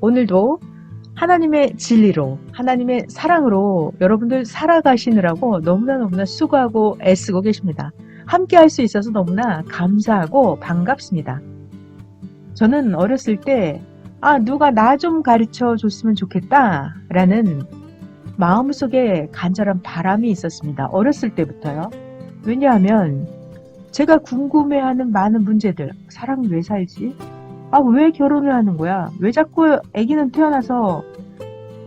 오늘도 하나님의 진리로, 하나님의 사랑으로 여러분들 살아가시느라고 너무나 수고하고 애쓰고 계십니다. 함께 할 수 있어서 너무나 감사하고 반갑습니다. 저는 어렸을 때 누가 나 좀 가르쳐 줬으면 좋겠다 라는 마음속에 간절한 바람이 있었습니다. 어렸을 때부터요. 왜냐하면 제가 궁금해하는 많은 문제들, 사람이 왜 살지? 왜 결혼을 하는 거야? 왜 자꾸 아기는 태어나서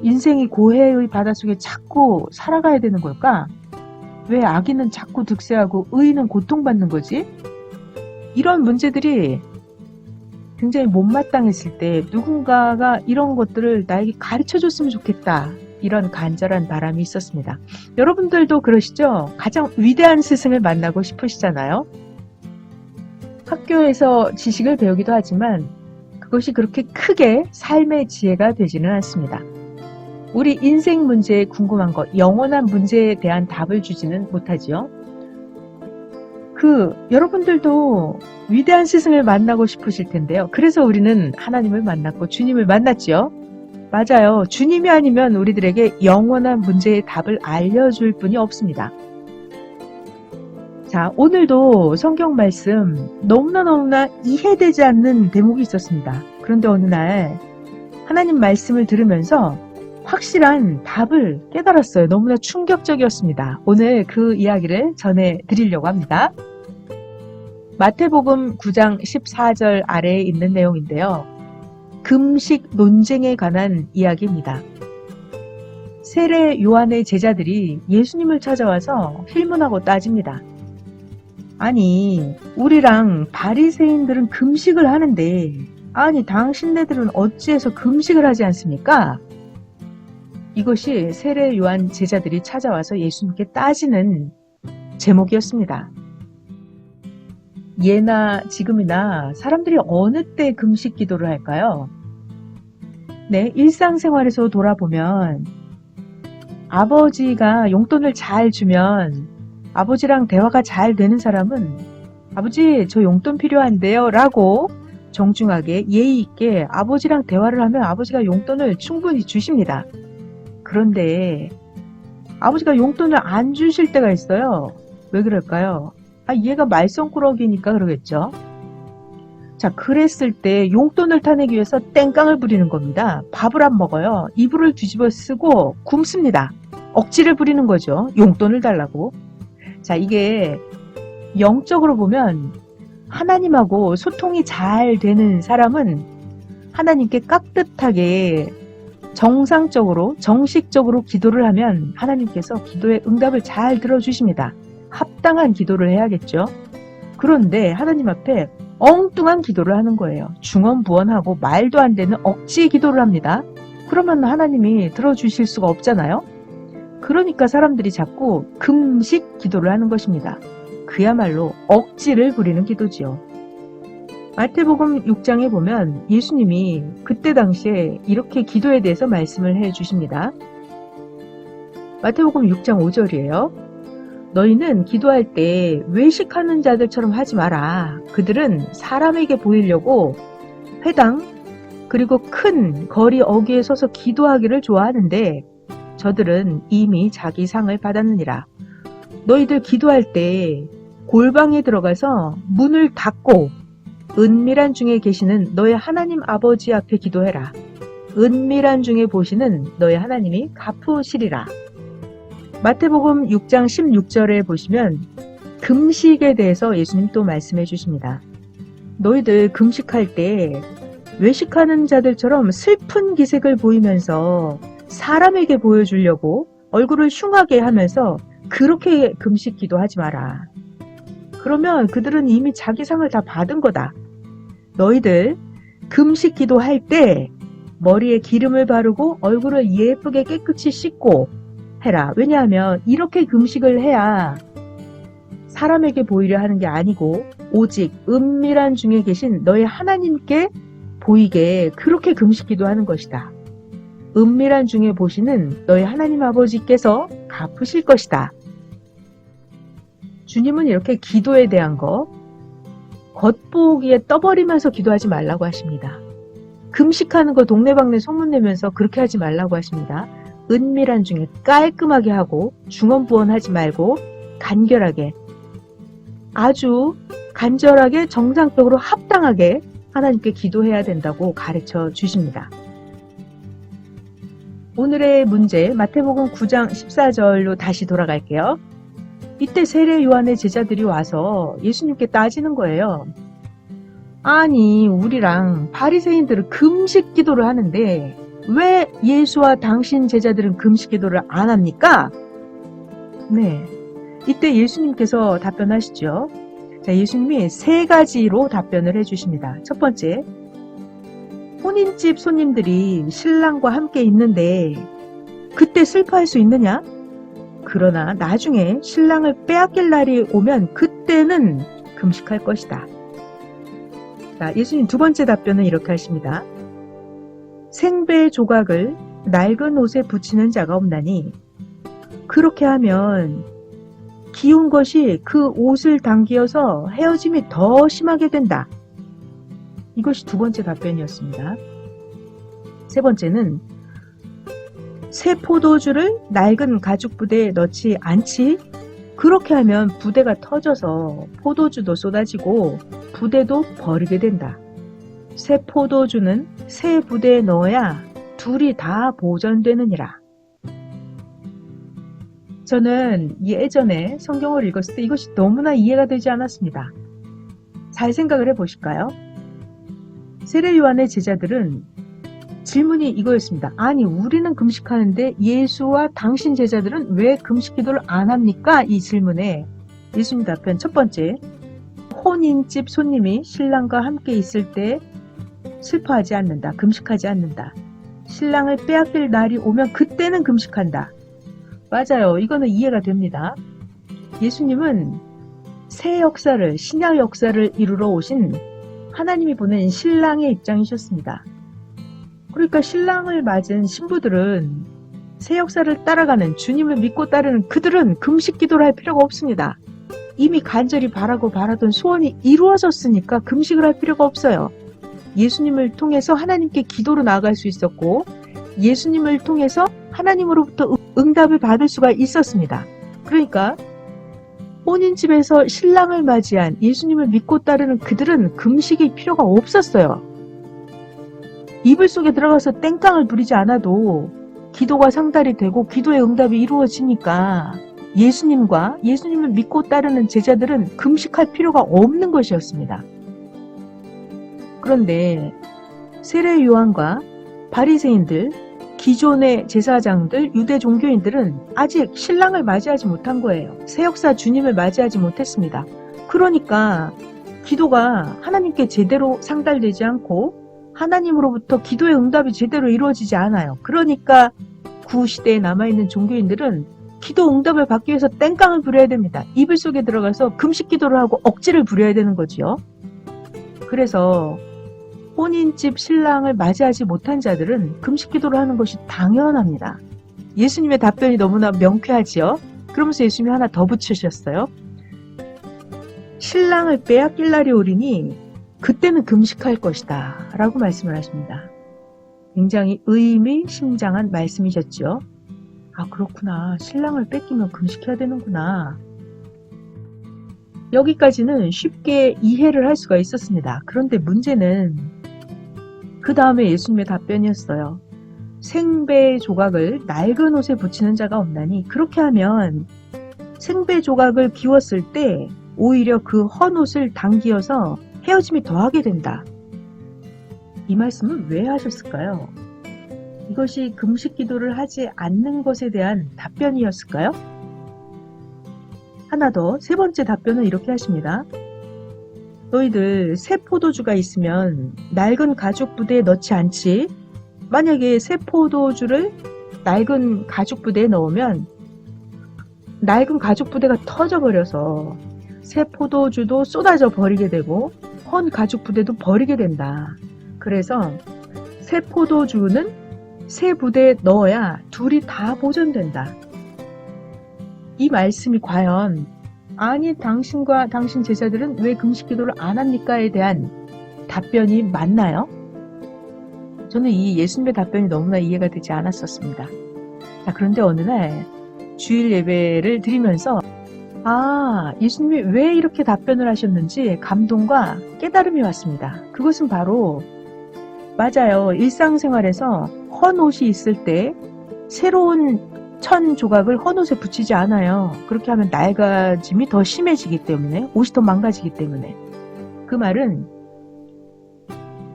인생이 고해의 바닷속에 자꾸 살아가야 되는 걸까? 왜 아기는 자꾸 득세하고 의인은 고통받는 거지? 이런 문제들이 굉장히 못마땅했을 때 누군가가 이런 것들을 나에게 가르쳐줬으면 좋겠다. 이런 간절한 바람이 있었습니다. 여러분들도 그러시죠? 가장 위대한 스승을 만나고 싶으시잖아요. 학교에서 지식을 배우기도 하지만 그것이 그렇게 크게 삶의 지혜가 되지는 않습니다. 우리 인생 문제에 궁금한 것, 영원한 문제에 대한 답을 주지는 못하지요. 여러분들도 위대한 스승을 만나고 싶으실 텐데요. 그래서 우리는 하나님을 만났고 주님을 만났지요. 맞아요. 주님이 아니면 우리들에게 영원한 문제의 답을 알려줄 분이 없습니다. 자, 오늘도 성경 말씀 너무나 이해되지 않는 대목이 있었습니다. 그런데 어느 날 하나님 말씀을 들으면서 확실한 답을 깨달았어요. 너무나 충격적이었습니다. 오늘 그 이야기를 전해드리려고 합니다. 마태복음 9장 14절 아래에 있는 내용인데요. 금식 논쟁에 관한 이야기입니다. 세례 요한의 제자들이 예수님을 찾아와서 필문하고 따집니다. 아니, 우리랑 바리새인들은 금식을 하는데 당신네들은 어찌해서 금식을 하지 않습니까? 이것이 세례 요한 제자들이 찾아와서 예수님께 따지는 제목이었습니다. 예나 지금이나 사람들이 어느 때 금식 기도를 할까요? 네, 일상생활에서 돌아보면 아버지가 용돈을 잘 주면 아버지랑 대화가 잘 되는 사람은 아버지 저 용돈 필요한데요 라고 정중하게 예의 있게 아버지랑 대화를 하면 아버지가 용돈을 충분히 주십니다. 그런데 아버지가 용돈을 안 주실 때가 있어요. 왜 그럴까요? 얘가 말썽꾸러기니까 그러겠죠. 자, 그랬을 때 용돈을 타내기 위해서 땡깡을 부리는 겁니다. 밥을 안 먹어요. 이불을 뒤집어 쓰고 굶습니다. 억지를 부리는 거죠. 용돈을 달라고. 자, 이게 영적으로 보면 하나님하고 소통이 잘 되는 사람은 하나님께 깍듯하게 정상적으로, 정식적으로 기도를 하면 하나님께서 기도의 응답을 잘 들어주십니다. 합당한 기도를 해야겠죠. 그런데 하나님 앞에 엉뚱한 기도를 하는 거예요. 중언부언하고 말도 안 되는 억지 기도를 합니다. 그러면 하나님이 들어주실 수가 없잖아요. 그러니까 사람들이 자꾸 금식 기도를 하는 것입니다. 그야말로 억지를 부리는 기도지요. 마태복음 6장에 보면 예수님이 그때 당시에 이렇게 기도에 대해서 말씀을 해주십니다. 마태복음 6장 5절이에요. 너희는 기도할 때 외식하는 자들처럼 하지 마라. 그들은 사람에게 보이려고 회당 그리고 큰 거리 어귀에 서서 기도하기를 좋아하는데 저들은 이미 자기 상을 받았느니라. 너희들 기도할 때 골방에 들어가서 문을 닫고 은밀한 중에 계시는 너의 하나님 아버지 앞에 기도해라. 은밀한 중에 보시는 너의 하나님이 갚으시리라. 마태복음 6장 16절에 보시면 금식에 대해서 예수님 또 말씀해 주십니다. 너희들 금식할 때 외식하는 자들처럼 슬픈 기색을 보이면서 사람에게 보여주려고 얼굴을 흉하게 하면서 그렇게 금식 기도하지 마라. 그러면 그들은 이미 자기 상을 다 받은 거다. 너희들 금식 기도할 때 머리에 기름을 바르고 얼굴을 예쁘게 깨끗이 씻고 해라. 왜냐하면 이렇게 금식을 해야 사람에게 보이려 하는 게 아니고 오직 은밀한 중에 계신 너희 하나님께 보이게 그렇게 금식 기도하는 것이다. 은밀한 중에 보시는 너희 하나님 아버지께서 갚으실 것이다. 주님은 이렇게 기도에 대한 거 겉보기에 떠버리면서 기도하지 말라고 하십니다. 금식하는 거 동네방네 소문내면서 그렇게 하지 말라고 하십니다. 은밀한 중에 깔끔하게 하고 중언부언하지 말고 간결하게, 아주 간절하게 정상적으로 합당하게 하나님께 기도해야 된다고 가르쳐 주십니다. 오늘의 문제 마태복음 9장 14절로 다시 돌아갈게요. 이때 세례 요한의 제자들이 와서 예수님께 따지는 거예요. 아니, 우리랑 바리새인들은 금식 기도를 하는데 왜 예수와 당신 제자들은 금식 기도를 안 합니까? 네, 이때 예수님께서 답변하시죠. 자, 예수님이 세 가지로 답변을 해주십니다. 첫 번째, 혼인집 손님들이 신랑과 함께 있는데 그때 슬퍼할 수 있느냐? 그러나 나중에 신랑을 빼앗길 날이 오면 그때는 금식할 것이다. 자, 예수님 두 번째 답변은 이렇게 하십니다. 생배 조각을 낡은 옷에 붙이는 자가 없나니 그렇게 하면 기운 것이 그 옷을 당기어서 헤어짐이 더 심하게 된다. 이것이 두 번째 답변이었습니다. 세 번째는 새 포도주를 낡은 가죽 부대에 넣지 않지? 그렇게 하면 부대가 터져서 포도주도 쏟아지고 부대도 버리게 된다. 새 포도주는 새 부대에 넣어야 둘이 다 보존되느니라. 저는 예전에 성경을 읽었을 때 이것이 너무나 이해가 되지 않았습니다. 잘 생각을 해보실까요? 세례 요한의 제자들은 질문이 이거였습니다. 아니, 우리는 금식하는데 예수와 당신 제자들은 왜 금식 기도를 안 합니까? 이 질문에 예수님 답변 첫 번째, 혼인집 손님이 신랑과 함께 있을 때 슬퍼하지 않는다. 금식하지 않는다. 신랑을 빼앗길 날이 오면 그때는 금식한다. 맞아요. 이거는 이해가 됩니다. 예수님은 새 역사를, 신약 역사를 이루러 오신 하나님이 보낸 신랑의 입장이셨습니다. 그러니까 신랑을 맞은 신부들은 새 역사를 따라가는, 주님을 믿고 따르는 그들은 금식 기도를 할 필요가 없습니다. 이미 간절히 바라고 바라던 소원이 이루어졌으니까 금식을 할 필요가 없어요. 예수님을 통해서 하나님께 기도로 나아갈 수 있었고 예수님을 통해서 하나님으로부터 응답을 받을 수가 있었습니다. 그러니까 혼인집에서 신랑을 맞이한 예수님을 믿고 따르는 그들은 금식이 필요가 없었어요. 이불 속에 들어가서 땡깡을 부리지 않아도 기도가 상달이 되고 기도의 응답이 이루어지니까 예수님을 믿고 따르는 제자들은 금식할 필요가 없는 것이었습니다. 그런데 세례 요한과 바리새인들, 기존의 제사장들, 유대 종교인들은 아직 신랑을 맞이하지 못한 거예요. 새 역사 주님을 맞이하지 못했습니다. 그러니까 기도가 하나님께 제대로 상달되지 않고 하나님으로부터 기도의 응답이 제대로 이루어지지 않아요. 그러니까 구시대에 남아있는 종교인들은 기도 응답을 받기 위해서 땡깡을 부려야 됩니다. 이불 속에 들어가서 금식 기도를 하고 억지를 부려야 되는 거지요. 그래서 혼인집 신랑을 맞이하지 못한 자들은 금식 기도를 하는 것이 당연합니다. 예수님의 답변이 너무나 명쾌하지요. 그러면서 예수님이 하나 더 붙이셨어요. 신랑을 빼앗길 날이 오리니 그때는 금식할 것이다 라고 말씀을 하십니다. 굉장히 의미심장한 말씀이셨죠. 아, 그렇구나. 신랑을 뺏기면 금식해야 되는구나. 여기까지는 쉽게 이해를 할 수가 있었습니다. 그런데 문제는 그 다음에 예수님의 답변이었어요. 생배 조각을 낡은 옷에 붙이는 자가 없나니 그렇게 하면 생배 조각을 기웠을 때 오히려 그 헌 옷을 당기어서 헤어짐이 더하게 된다. 이 말씀을 왜 하셨을까요? 이것이 금식 기도를 하지 않는 것에 대한 답변이었을까요? 하나 더, 세 번째 답변은 이렇게 하십니다. 너희들 새 포도주가 있으면 낡은 가죽 부대에 넣지 않지? 만약에 새 포도주를 낡은 가죽 부대에 넣으면 낡은 가죽 부대가 터져버려서 새 포도주도 쏟아져 버리게 되고 헌 가죽 부대도 버리게 된다. 그래서 새 포도주는 새 부대에 넣어야 둘이 다 보존된다. 이 말씀이 과연 아니 당신과 당신 제자들은 왜 금식 기도를 안 합니까에 대한 답변이 맞나요? 저는 이 예수님의 답변이 너무나 이해가 되지 않았었습니다. 자, 그런데 어느 날 주일 예배를 드리면서 예수님이 왜 이렇게 답변을 하셨는지 감동과 깨달음이 왔습니다. 그것은 바로 맞아요. 일상생활에서 헌 옷이 있을 때 새로운 천 조각을 헌 옷에 붙이지 않아요. 그렇게 하면 낡아짐이 더 심해지기 때문에, 옷이 더 망가지기 때문에. 그 말은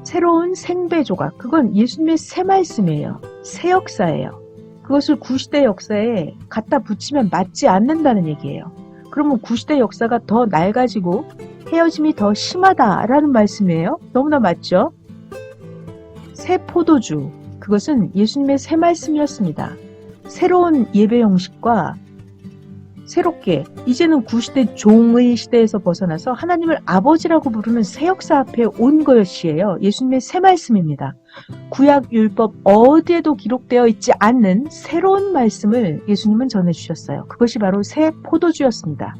새로운 생배 조각, 그건 예수님의 새 말씀이에요. 새 역사예요. 그것을 구시대 역사에 갖다 붙이면 맞지 않는다는 얘기예요. 그러면 구시대 역사가 더 낡아지고 헤어짐이 더 심하다라는 말씀이에요. 너무나 맞죠? 새 포도주, 그것은 예수님의 새 말씀이었습니다. 새로운 예배 형식과 새롭게 이제는 구시대 종의 시대에서 벗어나서 하나님을 아버지라고 부르는 새 역사 앞에 온 것이에요. 예수님의 새 말씀입니다. 구약 율법 어디에도 기록되어 있지 않는 새로운 말씀을 예수님은 전해주셨어요. 그것이 바로 새 포도주였습니다.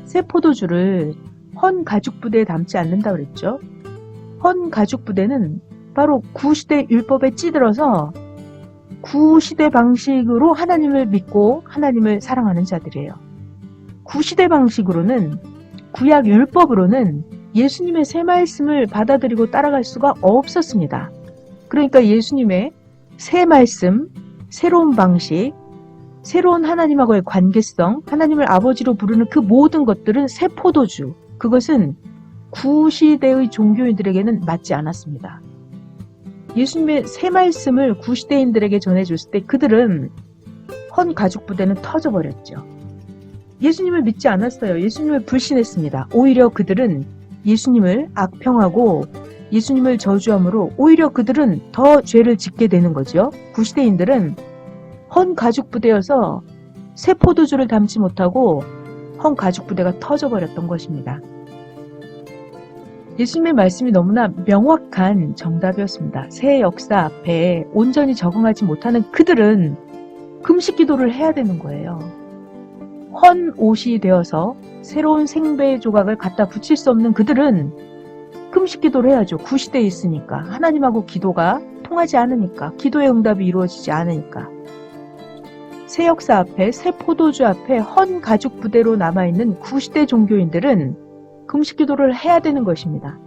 새 포도주를 헌 가죽 부대에 담지 않는다고 그랬죠. 헌 가죽 부대는 바로 구시대 율법에 찌들어서 구시대 방식으로 하나님을 믿고 하나님을 사랑하는 자들이에요. 구시대 방식으로는, 구약 율법으로는 예수님의 새 말씀을 받아들이고 따라갈 수가 없었습니다. 그러니까 예수님의 새 말씀, 새로운 방식, 새로운 하나님하고의 관계성, 하나님을 아버지로 부르는 그 모든 것들은 새 포도주, 그것은 구시대의 종교인들에게는 맞지 않았습니다. 예수님의 새 말씀을 구시대인들에게 전해줬을 때 그들은 헌 가죽 부대는 터져버렸죠. 예수님을 믿지 않았어요. 예수님을 불신했습니다. 오히려 그들은 예수님을 악평하고 예수님을 저주함으로 오히려 그들은 더 죄를 짓게 되는 거죠. 구시대인들은 헌 가죽 부대여서 새 포도주를 담지 못하고 헌 가죽 부대가 터져버렸던 것입니다. 예수님의 말씀이 너무나 명확한 정답이었습니다. 새 역사 앞에 온전히 적응하지 못하는 그들은 금식 기도를 해야 되는 거예요. 헌 옷이 되어서 새로운 생배 조각을 갖다 붙일 수 없는 그들은 금식 기도를 해야죠. 구시대에 있으니까. 하나님하고 기도가 통하지 않으니까. 기도의 응답이 이루어지지 않으니까. 새 역사 앞에, 새 포도주 앞에 헌 가죽 부대로 남아있는 구시대 종교인들은 금식 기도를 해야 되는 것입니다.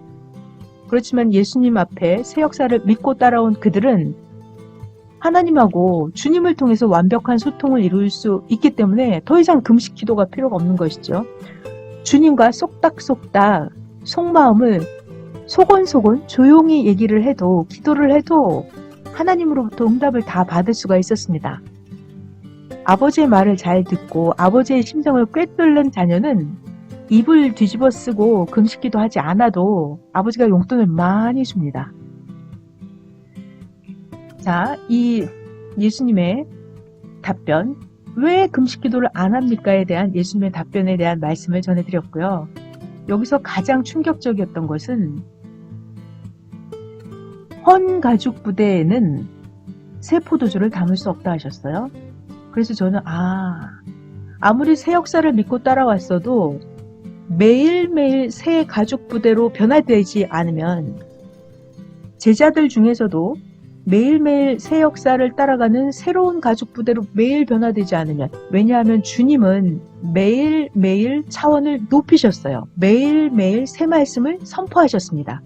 그렇지만 예수님 앞에 새 역사를 믿고 따라온 그들은 하나님하고 주님을 통해서 완벽한 소통을 이룰 수 있기 때문에 더 이상 금식 기도가 필요가 없는 것이죠. 주님과 쏙닥쏙닥 속마음을 소곤소곤 조용히 얘기를 해도, 기도를 해도 하나님으로부터 응답을 다 받을 수가 있었습니다. 아버지의 말을 잘 듣고 아버지의 심정을 꿰뚫는 자녀는 입을 뒤집어 쓰고 금식기도 하지 않아도 아버지가 용돈을 많이 줍니다. 자, 이 예수님의 답변, 왜 금식기도를 안 합니까에 대한 예수님의 답변에 대한 말씀을 전해드렸고요. 여기서 가장 충격적이었던 것은 헌 가죽 부대에는 새 포도주를 담을 수 없다 하셨어요. 그래서 저는 아무리 새 역사를 믿고 따라왔어도 매일매일 새 가죽 부대로 변화되지 않으면, 제자들 중에서도 매일매일 새 역사를 따라가는 새로운 가죽 부대로 매일 변화되지 않으면, 왜냐하면 주님은 매일매일 차원을 높이셨어요. 매일매일 새 말씀을 선포하셨습니다.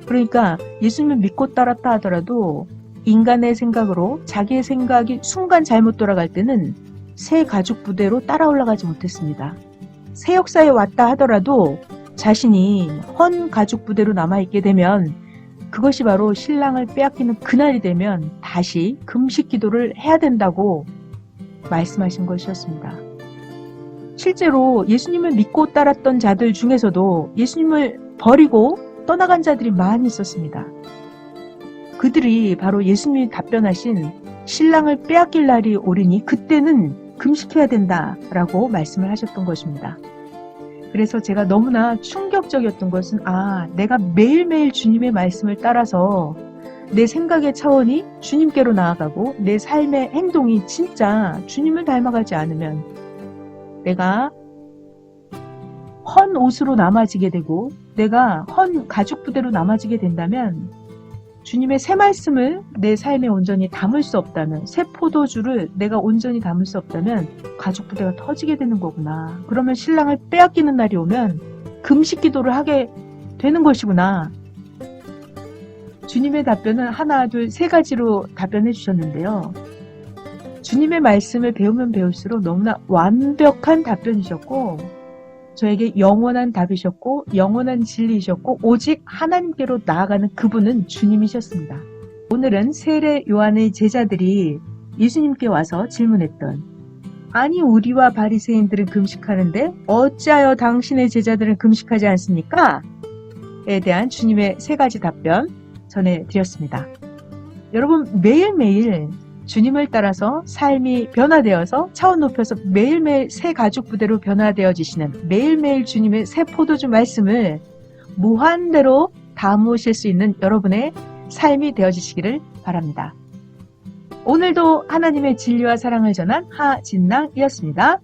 그러니까 예수님을 믿고 따랐다 하더라도 인간의 생각으로 자기의 생각이 순간 잘못 돌아갈 때는 새 가죽 부대로 따라 올라가지 못했습니다. 새 역사에 왔다 하더라도 자신이 헌 가죽 부대로 남아있게 되면 그것이 바로 신랑을 빼앗기는 그날이 되면 다시 금식 기도를 해야 된다고 말씀하신 것이었습니다. 실제로 예수님을 믿고 따랐던 자들 중에서도 예수님을 버리고 떠나간 자들이 많이 있었습니다. 그들이 바로 예수님이 답변하신 신랑을 빼앗길 날이 오리니 그때는 금식해야 된다라고 말씀을 하셨던 것입니다. 그래서 제가 너무나 충격적이었던 것은 내가 매일매일 주님의 말씀을 따라서 내 생각의 차원이 주님께로 나아가고 내 삶의 행동이 진짜 주님을 닮아가지 않으면 내가 헌 옷으로 남아지게 되고 내가 헌 가죽 부대로 남아지게 된다면 주님의 새 말씀을 내 삶에 온전히 담을 수 없다면, 새 포도주를 내가 온전히 담을 수 없다면 가족 부대가 터지게 되는 거구나. 그러면 신랑을 빼앗기는 날이 오면 금식 기도를 하게 되는 것이구나. 주님의 답변은 하나, 둘, 세 가지로 답변해 주셨는데요. 주님의 말씀을 배우면 배울수록 너무나 완벽한 답변이셨고, 저에게 영원한 답이셨고, 영원한 진리이셨고, 오직 하나님께로 나아가는 그분은 주님이셨습니다. 오늘은 세례 요한의 제자들이 예수님께 와서 질문했던, 아니 우리와 바리새인들은 금식하는데 어찌하여 당신의 제자들은 금식하지 않습니까? 에 대한 주님의 세 가지 답변 전해드렸습니다. 여러분, 매일매일 주님을 따라서 삶이 변화되어서 차원 높여서 매일매일 새 가족 부대로 변화되어지시는, 매일매일 주님의 새 포도주 말씀을 무한대로 담으실 수 있는 여러분의 삶이 되어지시기를 바랍니다. 오늘도 하나님의 진리와 사랑을 전한 하진낭이었습니다.